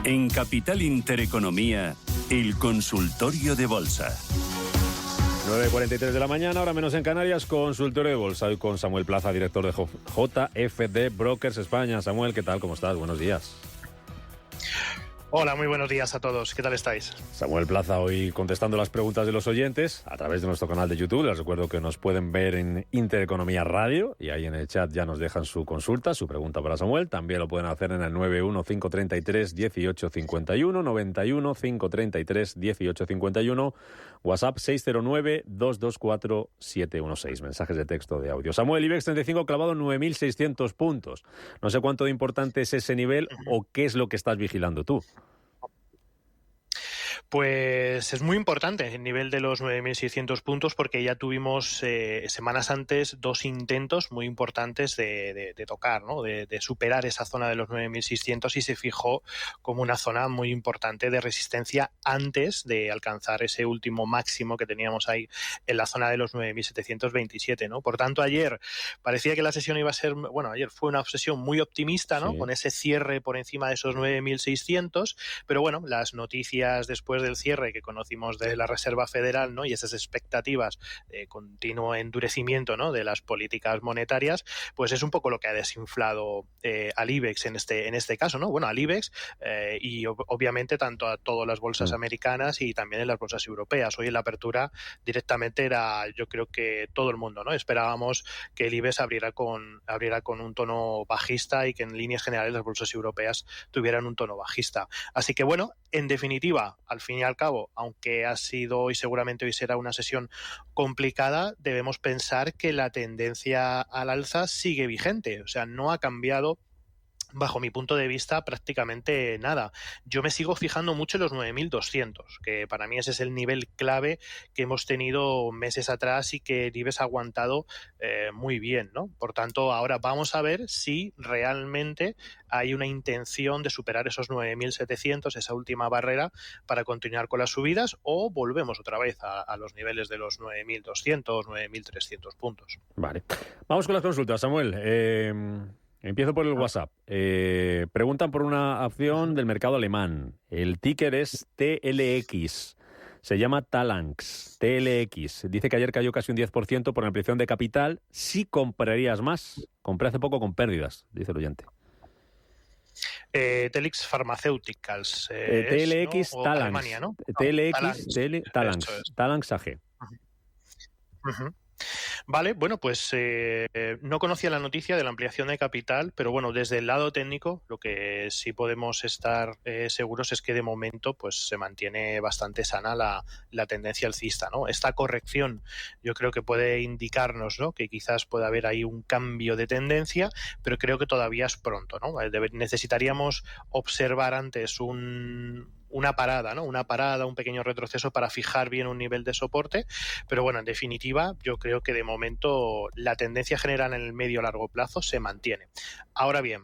En Capital Intereconomía, el consultorio de bolsa. 9:43 de la mañana, ahora menos en Canarias, consultorio de bolsa. Hoy con Samuel Plaza, director de JFD Brokers España. Samuel, ¿qué tal? ¿Cómo estás? Buenos días. Hola, muy buenos días a todos. ¿Qué tal estáis? Samuel Plaza hoy contestando las preguntas de los oyentes a través de nuestro canal de YouTube. Les recuerdo que nos pueden ver en Intereconomía Radio y ahí en el chat ya nos dejan su consulta, su pregunta para Samuel. También lo pueden hacer en el 91-533-1851, 91-533-1851, WhatsApp 609-224-716. Mensajes de texto de audio. Samuel, IBEX 35 clavado en 9.600 puntos. No sé cuánto de importante es ese nivel o qué es lo que estás vigilando tú. Pues es muy importante el nivel de los 9.600 puntos porque ya tuvimos semanas antes dos intentos muy importantes de tocar, ¿no? de superar esa zona de los 9.600 y se fijó como una zona muy importante de resistencia antes de alcanzar ese último máximo que teníamos ahí en la zona de los 9.727, ¿no? Por tanto, ayer parecía que la sesión iba a ser, bueno, ayer fue una sesión muy optimista, ¿no? Sí. Con ese cierre por encima de esos 9.600, pero bueno, las noticias después del cierre que conocimos de la Reserva Federal, ¿no? Y esas expectativas de continuo endurecimiento, ¿no? De las políticas monetarias, pues es un poco lo que ha desinflado al IBEX en este caso, ¿no? Bueno, al IBEX y obviamente tanto a todas las bolsas americanas y también en las bolsas europeas. Hoy en la apertura directamente era, yo creo que todo el mundo, ¿no? Esperábamos que el IBEX abriera con un tono bajista y que en líneas generales las bolsas europeas tuvieran un tono bajista. Así que bueno, en definitiva, al fin y al cabo, aunque ha sido y seguramente hoy será una sesión complicada, debemos pensar que la tendencia al alza sigue vigente, o sea, no ha cambiado bajo mi punto de vista prácticamente nada. Yo me sigo fijando mucho en los 9.200, que para mí ese es el nivel clave que hemos tenido meses atrás y que el IBEX ha aguantado muy bien, ¿no? Por tanto, ahora vamos a ver si realmente hay una intención de superar esos 9.700, esa última barrera, para continuar con las subidas o volvemos otra vez a los niveles de los 9.200, 9.300 puntos. Vale. Vamos con las consultas, Samuel. Empiezo por el WhatsApp. Preguntan por una acción del mercado alemán. El ticker es TLX. Se llama Talanx. TLX. Dice que ayer cayó casi un 10% por ampliación de capital. ¿Sí comprarías más? Compré hace poco con pérdidas, dice el oyente. Telix Pharmaceuticals. TLX, ¿no? Talanx. Alemania, ¿no? TLX, Talanx. Es. Talanx AG. Uh-huh. Vale, bueno, pues no conocía la noticia de la ampliación de capital, pero bueno, desde el lado técnico lo que sí podemos estar seguros es que de momento pues se mantiene bastante sana la tendencia alcista, ¿no? Esta corrección yo creo que puede indicarnos, ¿no? Que quizás pueda haber ahí un cambio de tendencia, pero creo que todavía es pronto, ¿no? Necesitaríamos observar antes una parada, ¿no? Una parada, un pequeño retroceso para fijar bien un nivel de soporte, pero bueno, en definitiva, yo creo que de momento la tendencia general en el medio a largo plazo se mantiene. Ahora bien,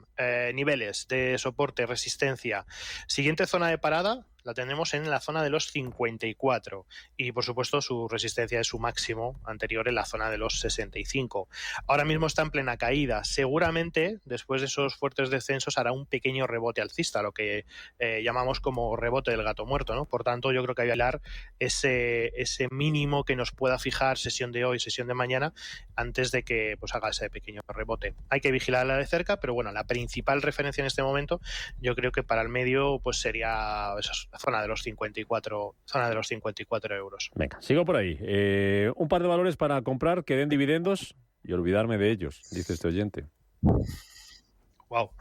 niveles de soporte, resistencia. Siguiente zona de parada la tenemos en la zona de los 54 y por supuesto su resistencia es su máximo anterior en la zona de los 65. Ahora mismo está en plena caída. Seguramente después de esos fuertes descensos hará un pequeño rebote alcista, lo que llamamos como rebote del gato muerto, ¿no? Por tanto, yo creo que hay que hablar ese mínimo que nos pueda fijar sesión de hoy, sesión de mañana, antes de que pues haga ese pequeño rebote. Hay que vigilarla de cerca, pero bueno, la principal referencia en este momento yo creo que para el medio pues sería la zona de los 54 euros. Venga, sigo por ahí. Un par de valores para comprar que den dividendos y olvidarme de ellos, dice este oyente. Wow.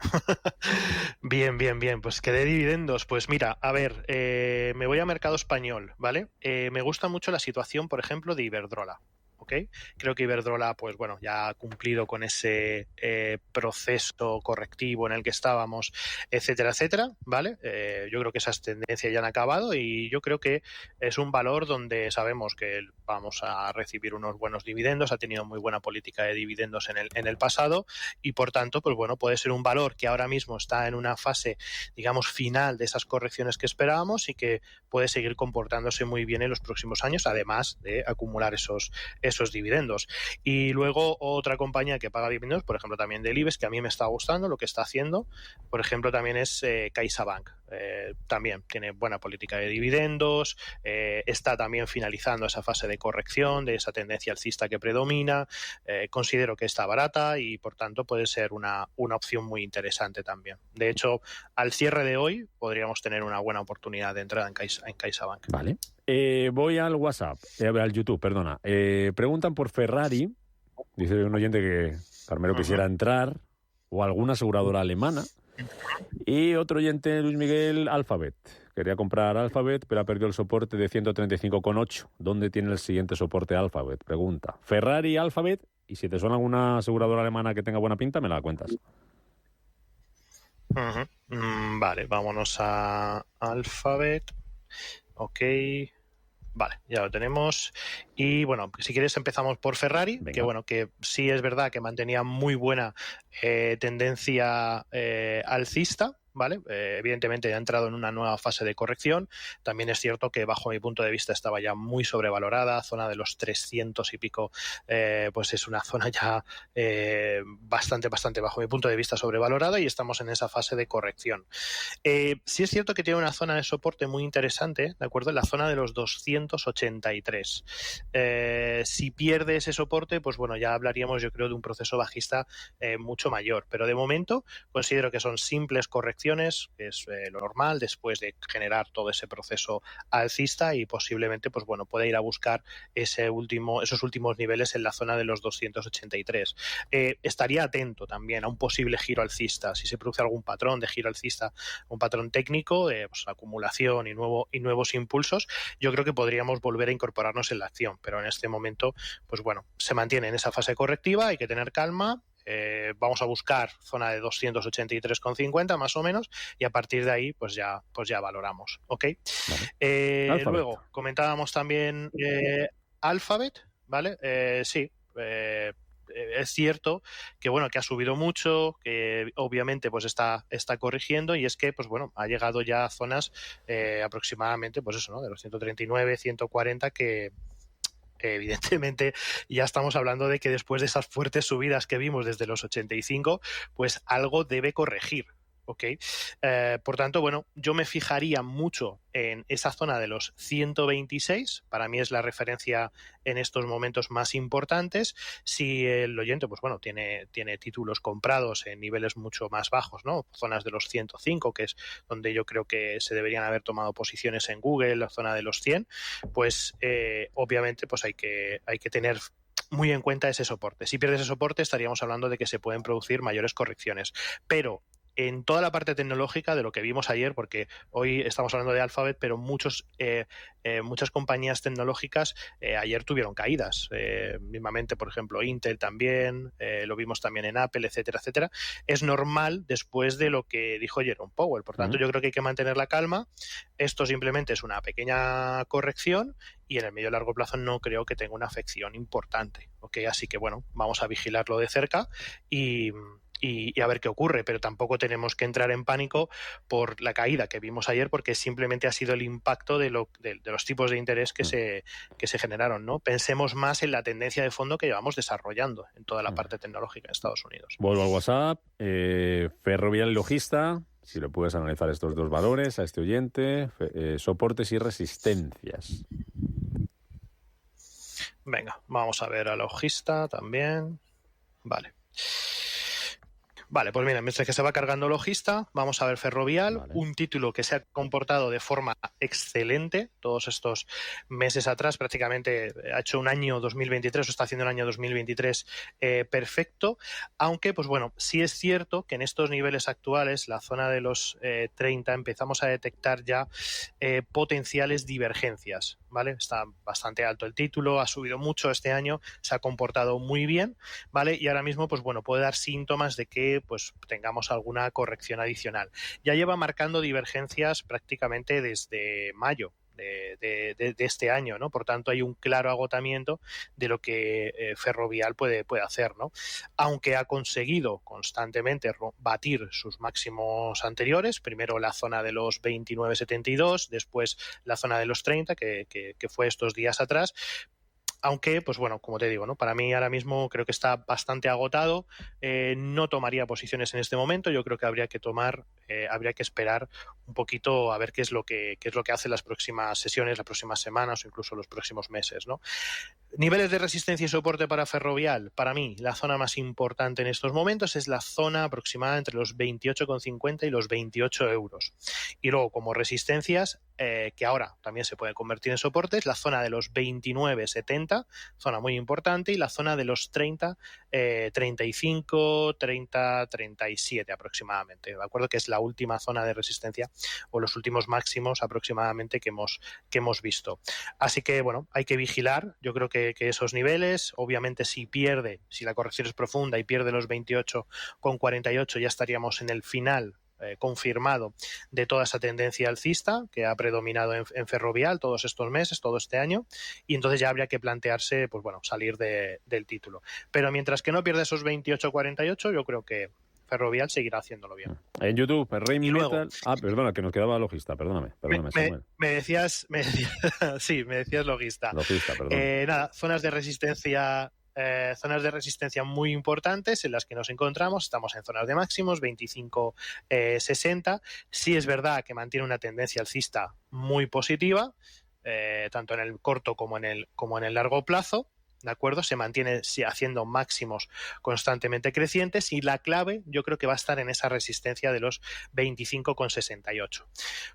Bien. Pues que dé dividendos. Pues mira, a ver, me voy a mercado español, ¿vale? Me gusta mucho la situación, por ejemplo, de Iberdrola. ¿Okay? Creo que Iberdrola, pues bueno, ya ha cumplido con ese proceso correctivo en el que estábamos, etcétera, ¿vale? Yo creo que esas tendencias ya han acabado y yo creo que es un valor donde sabemos que vamos a recibir unos buenos dividendos, ha tenido muy buena política de dividendos en el pasado y por tanto, pues bueno, puede ser un valor que ahora mismo está en una fase, digamos, final de esas correcciones que esperábamos y que puede seguir comportándose muy bien en los próximos años, además de acumular esos dividendos. Y luego otra compañía que paga dividendos, por ejemplo también del IBEX, que a mí me está gustando lo que está haciendo, por ejemplo también es CaixaBank. también tiene buena política de dividendos, está también finalizando esa fase de corrección, de esa tendencia alcista que predomina. Considero que está barata y, por tanto, puede ser una opción muy interesante también. De hecho, al cierre de hoy podríamos tener una buena oportunidad de entrada en CaixaBank. Vale. Voy al WhatsApp, al YouTube, perdona. Preguntan por Ferrari. Dice un oyente que Carmelo quisiera entrar, o alguna aseguradora alemana. Y otro oyente, Luis Miguel, Alphabet. Quería comprar Alphabet, pero ha perdido el soporte de 135,8. ¿Dónde tiene el siguiente soporte Alphabet? Pregunta. Ferrari, Alphabet, y si te suena alguna aseguradora alemana que tenga buena pinta, me la cuentas. Vale, vámonos a Alphabet. Ok. Vale, ya lo tenemos. Y bueno, si quieres empezamos por Ferrari. Venga. Que bueno, que sí es verdad que mantenía muy buena tendencia alcista, ¿vale? Evidentemente ha entrado en una nueva fase de corrección. También es cierto que bajo mi punto de vista estaba ya muy sobrevalorada, zona de los 300 y pico, pues es una zona ya bastante bajo mi punto de vista sobrevalorada y estamos en esa fase de corrección. Sí es cierto que tiene una zona de soporte muy interesante, ¿de acuerdo? En la zona de los 283. Si pierde ese soporte, pues bueno, ya hablaríamos, yo creo, de un proceso bajista mucho mayor, pero de momento considero que son simples correcciones, que es lo normal después de generar todo ese proceso alcista y posiblemente, pues bueno, pueda ir a buscar esos últimos niveles en la zona de los 283. Estaría atento también a un posible giro alcista, si se produce algún patrón de giro alcista, un patrón técnico, pues acumulación y nuevos impulsos, yo creo que podríamos volver a incorporarnos en la acción, pero en este momento, pues bueno, se mantiene en esa fase correctiva, hay que tener calma. Vamos a buscar zona de 283,50 más o menos y a partir de ahí pues ya valoramos, ¿ok? Vale. Luego comentábamos también Alphabet, ¿vale? Sí, es cierto que bueno, que ha subido mucho, que obviamente pues está corrigiendo y es que pues bueno, ha llegado ya a zonas aproximadamente pues eso, ¿no? De los 139, 140 que evidentemente ya estamos hablando de que después de esas fuertes subidas que vimos desde los 85, pues algo debe corregir. Okay. Por tanto, bueno, yo me fijaría mucho en esa zona de los 126, para mí es la referencia en estos momentos más importantes. Si el oyente, pues bueno, tiene títulos comprados en niveles mucho más bajos, ¿no? Zonas de los 105, que es donde yo creo que se deberían haber tomado posiciones en Google, la zona de los 100, pues obviamente pues hay que tener muy en cuenta ese soporte. Si pierde ese soporte estaríamos hablando de que se pueden producir mayores correcciones, pero en toda la parte tecnológica de lo que vimos ayer, porque hoy estamos hablando de Alphabet, pero muchas compañías tecnológicas ayer tuvieron caídas. Mismamente, por ejemplo, Intel también, lo vimos también en Apple, etcétera, etcétera. Es normal después de lo que dijo Jerome Powell. Por tanto, yo creo que hay que mantener la calma. Esto simplemente es una pequeña corrección y en el medio y largo plazo no creo que tenga una afección importante. ¿Okay? Así que, bueno, vamos a vigilarlo de cerca y a ver qué ocurre, pero tampoco tenemos que entrar en pánico por la caída que vimos ayer, porque simplemente ha sido el impacto de los tipos de interés que se generaron, ¿no? Pensemos más en la tendencia de fondo que llevamos desarrollando en toda la parte tecnológica de Estados Unidos. Vuelvo al WhatsApp. Ferrovial y Logista, si lo puedes analizar estos dos valores a este oyente, soportes y resistencias. Venga, vamos a ver a Logista también. Vale, pues mira, mientras que se va cargando Logista, vamos a ver Ferrovial, un título que se ha comportado de forma excelente todos estos meses atrás, prácticamente ha hecho un año 2023, o está haciendo un año 2023 perfecto, aunque pues bueno, sí es cierto que en estos niveles actuales, la zona de los 30, empezamos a detectar ya potenciales divergencias, ¿vale? Está bastante alto el título, ha subido mucho este año, se ha comportado muy bien, ¿vale? Y ahora mismo, pues bueno, puede dar síntomas de que pues tengamos alguna corrección adicional. Ya lleva marcando divergencias prácticamente desde mayo de este año, ¿no? Por tanto, hay un claro agotamiento de lo que Ferrovial puede hacer, ¿no? Aunque ha conseguido constantemente batir sus máximos anteriores, primero la zona de los 29,72, después la zona de los 30, que fue estos días atrás. Aunque, pues bueno, como te digo, ¿no? Para mí ahora mismo creo que está bastante agotado. No tomaría posiciones en este momento. Yo creo que habría que esperar un poquito a ver qué es lo que hacen las próximas sesiones, las próximas semanas o incluso los próximos meses, ¿no? Niveles de resistencia y soporte para Ferrovial. Para mí, la zona más importante en estos momentos es la zona aproximada entre los 28,50 y los 28 euros. Y luego, como resistencias, que ahora también se pueden convertir en soportes, la zona de los 29,70, zona muy importante, y la zona de los 30, 35, 30, 37 aproximadamente. ¿De acuerdo? Que es la última zona de resistencia o los últimos máximos aproximadamente que hemos visto. Así que, bueno, hay que vigilar. Yo creo que esos niveles, obviamente si la corrección es profunda y pierde los 28,48, ya estaríamos en el final confirmado de toda esa tendencia alcista que ha predominado en Ferrovial todos estos meses, todo este año, y entonces ya habría que plantearse, pues bueno, salir del título. Pero mientras que no pierda esos 28,48, yo creo que Ferrovial seguirá haciéndolo bien. En YouTube, Rheinmetall... perdona, que nos quedaba logista, perdóname, Samuel. Me decías logista. Logista, perdón. Nada, zonas de resistencia muy importantes en las que nos encontramos. Estamos en zonas de máximos, 25,60. Sí es verdad que mantiene una tendencia alcista muy positiva, tanto en el corto como en el largo plazo. ¿De acuerdo? Se mantiene haciendo máximos constantemente crecientes y la clave yo creo que va a estar en esa resistencia de los 25,68.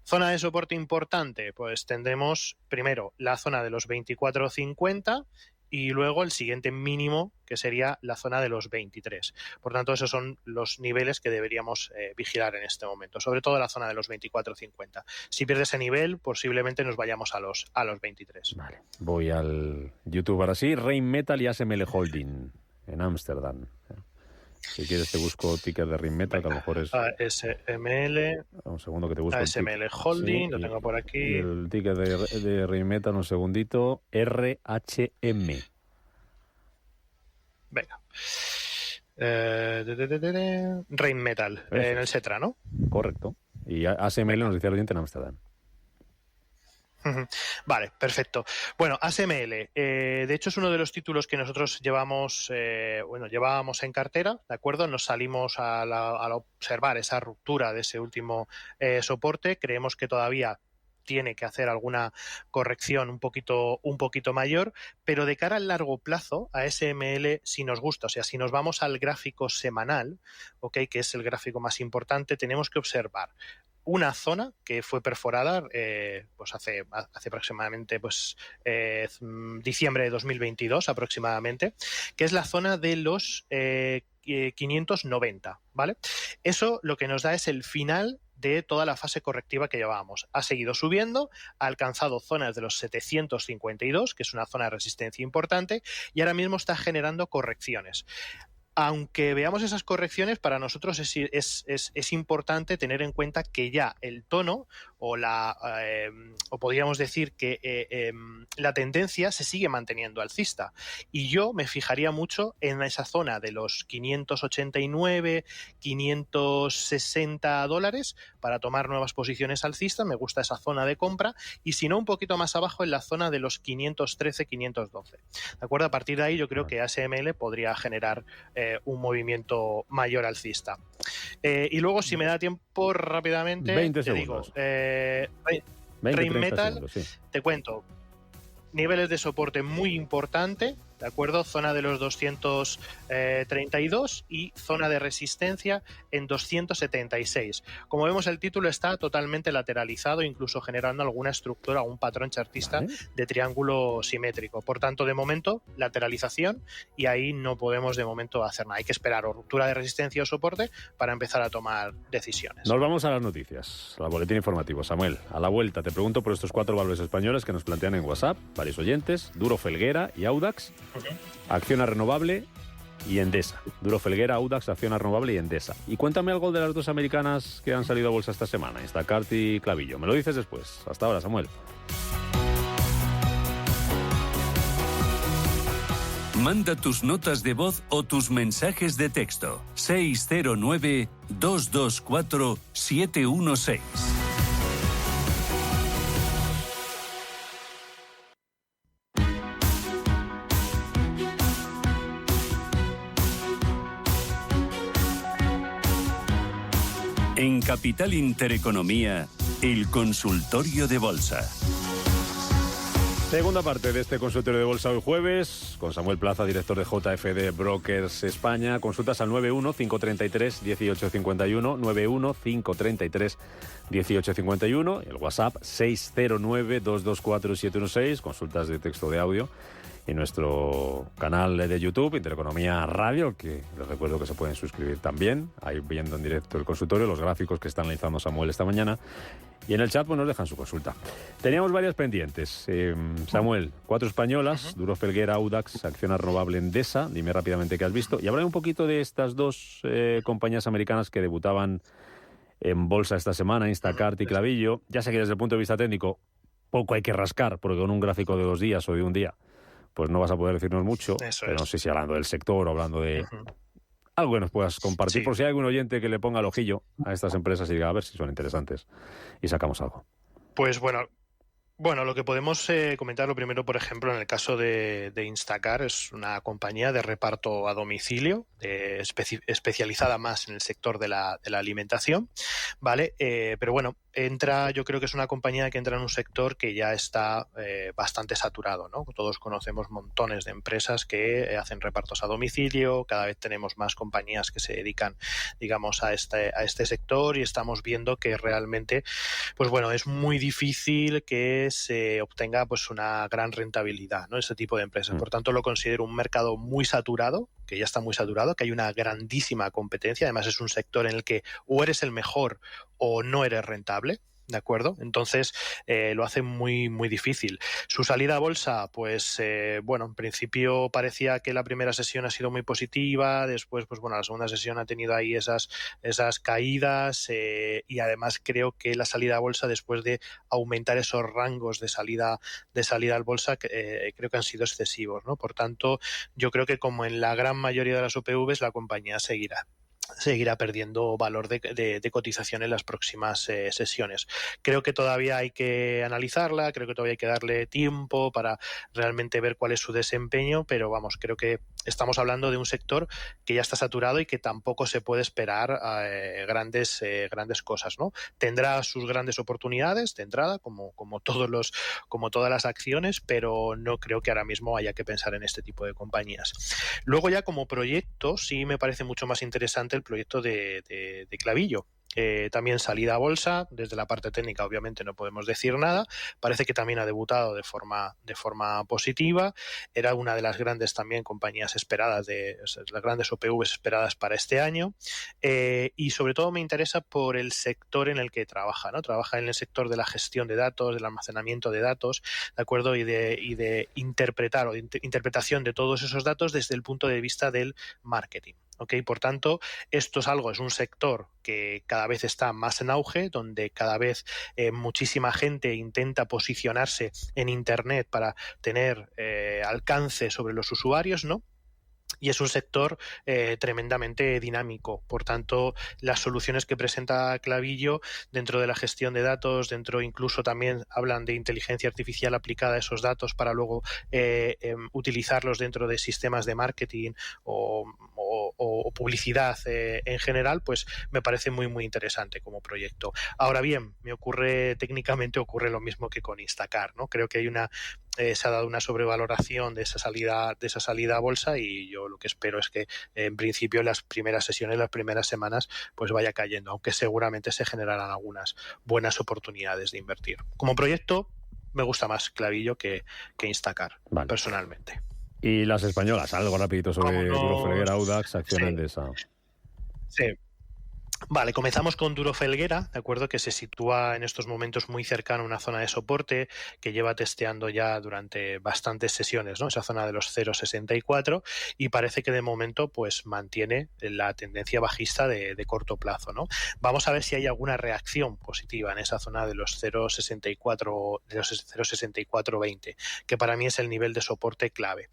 Zona de soporte importante, pues tendremos primero la zona de los 24,50 y luego el siguiente mínimo, que sería la zona de los 23. Por tanto, esos son los niveles que deberíamos vigilar en este momento, sobre todo la zona de los 24,50. Si pierde ese nivel, posiblemente nos vayamos a los 23. Vale, voy al YouTube ahora sí. Rheinmetall y ASML Holding, en Ámsterdam. Si quieres te busco ticker de Rheinmetall, que a lo mejor es... ASML... Un segundo que te busco. ASML Holding, sí, lo tengo por aquí. Y el ticker de Rheinmetall, un segundito. RHM. Venga. Rheinmetall, en el Setra, ¿no? Correcto. Y ASML nos decía el oyente en Ámsterdam. Vale, perfecto. Bueno, ASML, de hecho es uno de los títulos que nosotros llevábamos en cartera, ¿de acuerdo? Nos salimos al observar esa ruptura de ese último soporte. Creemos que todavía tiene que hacer alguna corrección un poquito mayor, pero de cara al largo plazo, a ASML sí nos gusta. O sea, si nos vamos al gráfico semanal, ¿okay? Que es el gráfico más importante, tenemos que observar una zona que fue perforada pues hace aproximadamente diciembre de 2022 aproximadamente, que es la zona de los 590, ¿vale? Eso lo que nos da es el final de toda la fase correctiva que llevábamos. Ha seguido subiendo, ha alcanzado zonas de los 752, que es una zona de resistencia importante, y ahora mismo está generando correcciones. Aunque veamos esas correcciones, para nosotros es importante tener en cuenta que ya el tono o podríamos decir que la tendencia se sigue manteniendo alcista. Y yo me fijaría mucho en esa zona de los 589, 560 dólares para tomar nuevas posiciones alcistas. Me gusta esa zona de compra. Y si no, un poquito más abajo en la zona de los 513, 512. ¿De acuerdo? A partir de ahí yo creo que ASML podría generar un movimiento mayor alcista. Y luego, si me da tiempo rápidamente, 20 te segundos. digo, Rheinmetall, sí. Te cuento, niveles de soporte muy importante, ¿de acuerdo? Zona de los 232 y zona de resistencia en 276. Como vemos, el título está totalmente lateralizado, incluso generando alguna estructura o un patrón chartista de triángulo simétrico. Por tanto, de momento, lateralización, y ahí no podemos de momento hacer nada. Hay que esperar o ruptura de resistencia o soporte para empezar a tomar decisiones. Nos vamos a las noticias, al boletín informativo. Samuel, a la vuelta te pregunto por estos 4 valores españoles que nos plantean en WhatsApp, varios oyentes, Duro Felguera y Audax. Acciona Renovable y Endesa. Duro Felguera, Audax, Acciona Renovable y Endesa. Y cuéntame algo de las dos americanas que han salido a bolsa esta semana, Instacart y Clavillo. Me lo dices después. Hasta ahora, Samuel. Manda tus notas de voz o tus mensajes de texto. 609-224-716. En Capital Intereconomía, el consultorio de bolsa. Segunda parte de este consultorio de bolsa hoy jueves, con Samuel Plaza, director de JFD Brokers España. Consultas al 91-533-1851, 91-533-1851, el WhatsApp 609-224-716, consultas de texto de audio, y nuestro canal de YouTube, Intereconomía Radio, que les recuerdo que se pueden suscribir también, ahí viendo en directo el consultorio, los gráficos que está analizando Samuel esta mañana. Y en el chat pues nos dejan su consulta. Teníamos varias pendientes. Samuel, 4 españolas, Duro Felguera, Audax, Acciona Renovable, Endesa. Dime rápidamente qué has visto. Y hablaré un poquito de estas dos compañías americanas que debutaban en bolsa esta semana, Instacart y Clavillo. Ya sé que desde el punto de vista técnico poco hay que rascar, porque con un gráfico de 2 días o de un día pues no vas a poder decirnos mucho. Pero no sé si hablando del sector o hablando de algo que nos puedas compartir, por si hay algún oyente que le ponga el ojillo a estas empresas y diga a ver si son interesantes y sacamos algo. Pues bueno, lo que podemos comentar lo primero, por ejemplo, en el caso de Instacart, es una compañía de reparto a domicilio, especializada más en el sector de la alimentación, ¿vale? Pero bueno, yo creo que es una compañía que entra en un sector que ya está bastante saturado, ¿no? Todos conocemos montones de empresas que hacen repartos a domicilio, cada vez tenemos más compañías que se dedican, digamos, a este sector, y estamos viendo que realmente, pues bueno, es muy difícil que se obtenga pues una gran rentabilidad, ¿no? Este tipo de empresas. Por tanto, lo considero un mercado muy saturado, que ya está muy saturado, que hay una grandísima competencia. Además, es un sector en el que o eres el mejor o no eres rentable, ¿de acuerdo? Entonces, lo hace muy, muy difícil. Su salida a bolsa, pues, bueno, en principio parecía que la primera sesión ha sido muy positiva, después, pues bueno, la segunda sesión ha tenido ahí esas caídas, y además creo que la salida a bolsa, después de aumentar esos rangos de salida al bolsa, creo que han sido excesivos, ¿no? Por tanto, yo creo que como en la gran mayoría de las OPVs, la compañía seguirá perdiendo valor de cotización en las próximas sesiones. Creo que todavía hay que analizarla, creo que todavía hay que darle tiempo para realmente ver cuál es su desempeño, pero vamos, creo que estamos hablando de un sector que ya está saturado y que tampoco se puede esperar grandes cosas, ¿no? Tendrá sus grandes oportunidades de entrada, como todas las acciones, pero no creo que ahora mismo haya que pensar en este tipo de compañías. Luego ya como proyecto sí me parece mucho más interesante el proyecto de Clavillo. También salida a bolsa, desde la parte técnica obviamente no podemos decir nada, parece que también ha debutado de forma positiva, era una de las grandes también compañías esperadas, las grandes OPVs esperadas para este año, y sobre todo me interesa por el sector en el que trabaja, ¿no? Trabaja en el sector de la gestión de datos, del almacenamiento de datos, ¿de acuerdo? Y de interpretar o de interpretación de todos esos datos desde el punto de vista del marketing. ¿Okay? Por tanto, es un sector que cada vez está más en auge, donde cada vez muchísima gente intenta posicionarse en Internet para tener alcance sobre los usuarios, ¿no? Y es un sector tremendamente dinámico. Por tanto, las soluciones que presenta Clavillo dentro de la gestión de datos, dentro incluso también hablan de inteligencia artificial aplicada a esos datos para luego utilizarlos dentro de sistemas de marketing o publicidad en general, pues me parece muy, muy interesante como proyecto. Ahora bien, técnicamente ocurre lo mismo que con Instacart, ¿no? Creo que hay se ha dado una sobrevaloración de esa salida a bolsa, y yo lo que espero es que en principio las primeras sesiones, las primeras semanas, pues vaya cayendo, aunque seguramente se generarán algunas buenas oportunidades de invertir. Como proyecto me gusta más Clavillo que Instacart, vale, personalmente. Y las españolas, algo rapidito sobre Duro Felguera, Audax, Acciona, Endesa. Sí. Vale, comenzamos con Duro Felguera, ¿de acuerdo? Que se sitúa en estos momentos muy cercano a una zona de soporte que lleva testeando ya durante bastantes sesiones, ¿no? Esa zona de los 0,64, y parece que de momento pues mantiene la tendencia bajista de corto plazo, ¿no? Vamos a ver si hay alguna reacción positiva en esa zona de los 0,6420, que para mí es el nivel de soporte clave.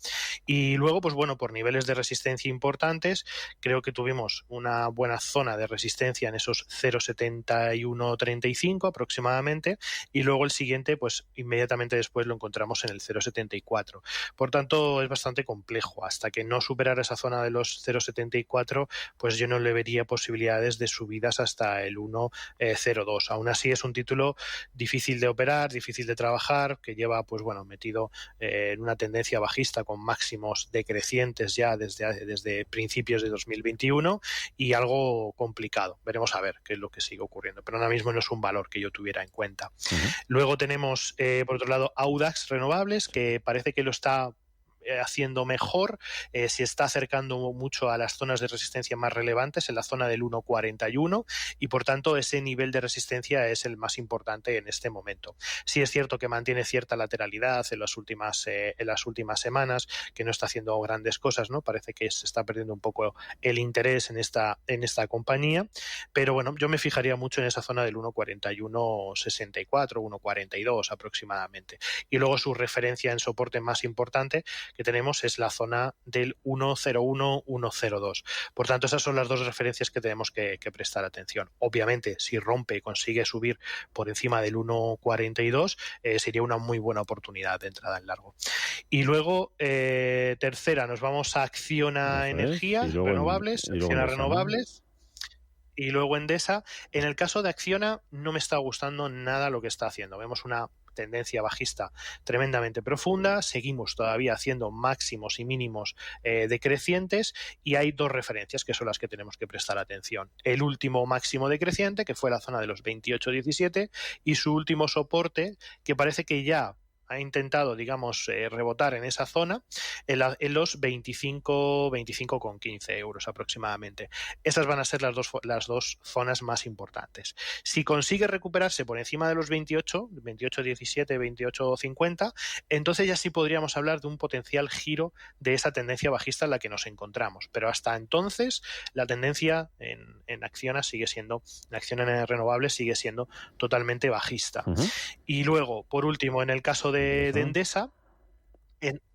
Y luego, pues bueno, por niveles de resistencia importantes, creo que tuvimos una buena zona de resistencia resistencia en esos 0,7135 aproximadamente, y luego el siguiente, pues inmediatamente después lo encontramos en el 0,74. Por tanto, es bastante complejo. Hasta que no superara esa zona de los 0,74, pues yo no le vería posibilidades de subidas hasta el 1,02. Aún así es un título difícil de operar, difícil de trabajar, que lleva pues bueno metido en una tendencia bajista con máximos decrecientes ya desde principios de 2021 y algo complicado. Veremos a ver qué es lo que sigue ocurriendo, pero ahora mismo no es un valor que yo tuviera en cuenta. Luego tenemos por otro lado Audax Renovables, que parece que lo está haciendo mejor, se está acercando mucho a las zonas de resistencia más relevantes, en la zona del 1,41, y por tanto ese nivel de resistencia es el más importante en este momento. Sí es cierto que mantiene cierta lateralidad en las últimas semanas, que no está haciendo grandes cosas, ¿no? Parece que se está perdiendo un poco el interés en esta compañía, pero bueno, yo me fijaría mucho en esa zona del 1,4164, 1,42 aproximadamente. Y luego su referencia en soporte más importante que tenemos es la zona del 1,01, 1,02. Por tanto, esas son las dos referencias que tenemos que prestar atención. Obviamente, si rompe y consigue subir por encima del 1,42, sería una muy buena oportunidad de entrada en largo. Y luego, tercera, nos vamos a Acciona Energía Renovables, Acciona Renovables. Y luego Endesa. En el caso de Acciona no me está gustando nada lo que está haciendo. Vemos una tendencia bajista tremendamente profunda, seguimos todavía haciendo máximos y mínimos decrecientes, y hay dos referencias que son las que tenemos que prestar atención. El último máximo decreciente, que fue la zona de los 28,17, y su último soporte, que parece que ya ha intentado, digamos, rebotar en esa zona, en los 25,15 euros aproximadamente. Esas van a ser las dos zonas más importantes. Si consigue recuperarse por encima de los 28,17, 28,50, entonces ya sí podríamos hablar de un potencial giro de esa tendencia bajista en la que nos encontramos. Pero hasta entonces, la tendencia en Acciona sigue siendo, en Acciona Renovables sigue siendo totalmente bajista. Y luego, por último, en el caso de Endesa,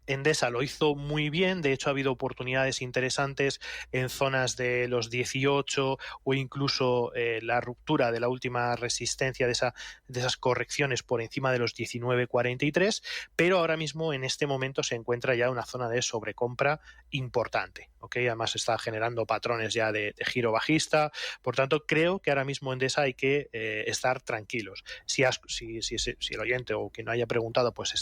Endesa lo hizo muy bien, de hecho ha habido oportunidades interesantes en zonas de los 18 o incluso la ruptura de la última resistencia de esas correcciones por encima de los 19,43, pero ahora mismo en este momento se encuentra ya una zona de sobrecompra importante, ¿ok? Además está generando patrones ya de giro bajista, por tanto creo que ahora mismo Endesa hay que estar tranquilos. Si el oyente o quien no haya preguntado pues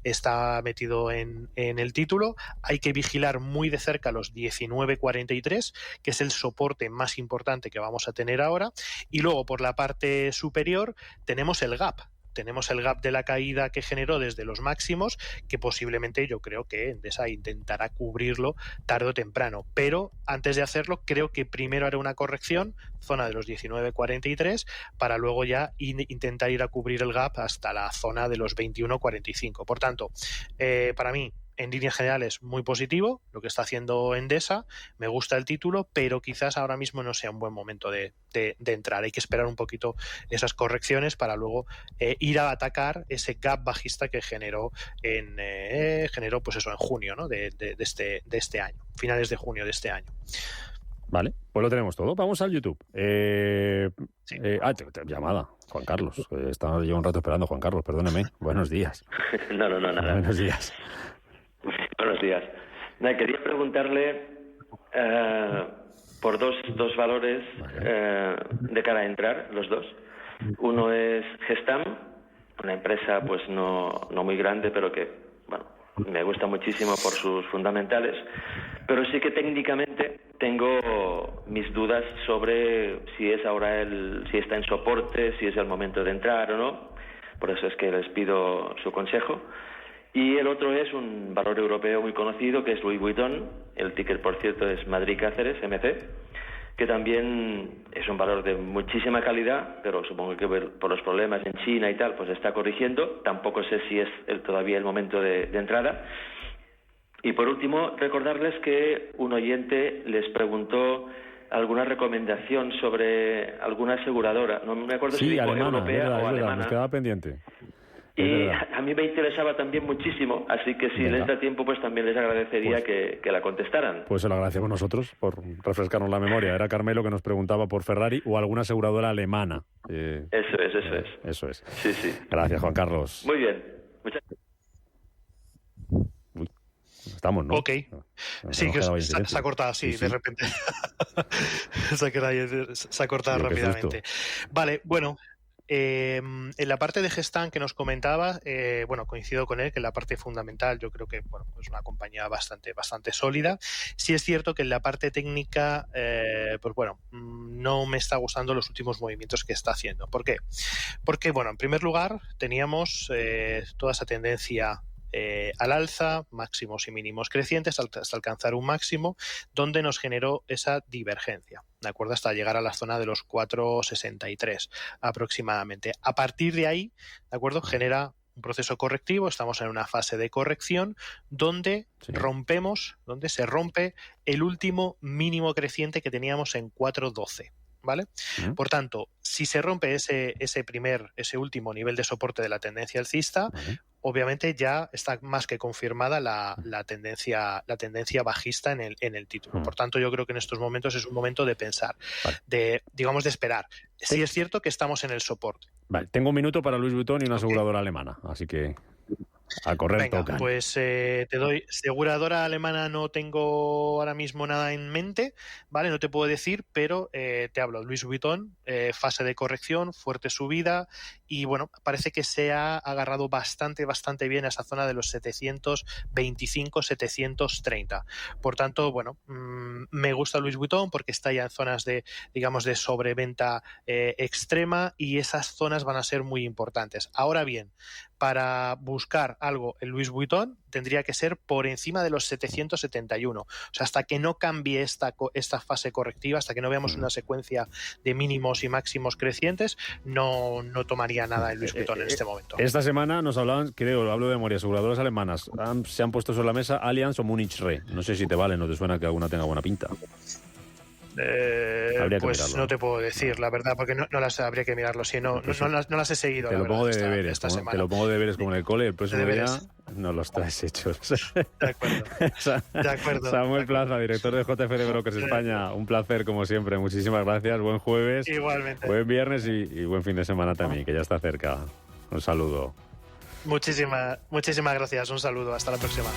está metido en el título, hay que vigilar muy de cerca los 19,43, que es el soporte más importante que vamos a tener ahora, y luego por la parte superior tenemos el gap de la caída que generó desde los máximos, que posiblemente yo creo que Endesa intentará cubrirlo tarde o temprano, pero antes de hacerlo creo que primero hará una corrección, zona de los 19,43, para luego ya intentar ir a cubrir el gap hasta la zona de los 21,45. Por tanto, para mí, en líneas generales, muy positivo lo que está haciendo Endesa, me gusta el título, pero quizás ahora mismo no sea un buen momento de entrar. Hay que esperar un poquito esas correcciones para luego ir a atacar ese gap bajista que generó pues eso, en junio, ¿no? de este año, finales de junio de este año. Vale, pues lo tenemos todo. Vamos al YouTube. Sí. Llamada, Juan Carlos. Estaba yo un rato esperando, Juan Carlos, perdóneme. Buenos días. No, nada. Buenos días. Buenos días. Quería preguntarle por dos valores de cara a entrar, los dos. Uno es Gestamp, una empresa pues no muy grande, pero que bueno, me gusta muchísimo por sus fundamentales, pero sí que técnicamente tengo mis dudas sobre si es ahora si está en soporte, si es el momento de entrar o no. Por eso es que les pido su consejo. Y el otro es un valor europeo muy conocido, que es Louis Vuitton. El ticker, por cierto, es Madrid Cáceres, MC, que también es un valor de muchísima calidad, pero supongo que por los problemas en China y tal, pues está corrigiendo. Tampoco sé si es todavía el momento de entrada. Y por último, recordarles que un oyente les preguntó alguna recomendación sobre alguna aseguradora. No me acuerdo si dijo alemana, europea o alemana. Nos quedaba pendiente. Y a mí me interesaba también muchísimo, así que si les da tiempo, pues también les agradecería que la contestaran. Pues se lo agradecemos nosotros por refrescarnos la memoria. Era Carmelo que nos preguntaba por Ferrari o alguna aseguradora alemana. Eso es. Sí. Gracias, Juan Carlos. Muy bien. Uy, estamos, ¿no? Ok. Sí, que se ha cortado, sí, de repente. se ha cortado rápidamente. Vale, bueno. En la parte de Gestamp que nos comentaba, coincido con él que en la parte fundamental yo creo que es una compañía bastante sólida. Sí es cierto que en la parte técnica no me está gustando los últimos movimientos que está haciendo. ¿Por qué? Porque en primer lugar teníamos toda esa tendencia al alza, máximos y mínimos crecientes hasta alcanzar un máximo donde nos generó esa divergencia, ¿de acuerdo? Hasta llegar a la zona de los 4,63 aproximadamente. A partir de ahí, ¿de acuerdo? Genera un proceso correctivo, estamos en una fase de corrección donde donde se rompe el último mínimo creciente que teníamos en 4,12. ¿Vale? Por tanto, si se rompe ese último nivel de soporte de la tendencia alcista, obviamente ya está más que confirmada la tendencia bajista en el título. Por tanto, yo creo que en estos momentos es un momento de pensar, de esperar. Sí es cierto que estamos en el soporte. Vale, tengo un minuto para Louis Vuitton y una aseguradora alemana, así que a correr. Venga, tocan. Pues te doy aseguradora alemana, no tengo ahora mismo nada en mente, ¿vale? No te puedo decir, pero te hablo. Louis Vuitton, fase de corrección, fuerte subida y parece que se ha agarrado bastante bien a esa zona de los 725, 730. Por tanto, me gusta Louis Vuitton porque está ya en zonas de sobreventa extrema y esas zonas van a ser muy importantes. Ahora bien, para buscar algo en Louis Vuitton tendría que ser por encima de los 771. O sea, hasta que no cambie esta fase correctiva, hasta que no veamos una secuencia de mínimos y máximos crecientes, no tomaría nada en Louis Vuitton en este momento. Esta semana nos hablaban, creo, hablo de memoria, aseguradoras alemanas. Se han puesto sobre la mesa Allianz o Munich Re. No sé si te vale, no te suena que alguna tenga buena pinta. Pues no te puedo decir, la verdad, porque no las habría que mirarlo. Sí, no las he seguido. Te lo pongo de deberes, esta semana. Te lo pongo de deberes como en el cole. El próximo día nos los traes hechos. De acuerdo. Samuel Plaza, director de JFD Brokers España. Un placer, como siempre. Muchísimas gracias. Buen jueves. Igualmente. Buen viernes y buen fin de semana también, que ya está cerca. Un saludo. Muchísimas gracias. Un saludo. Hasta la próxima.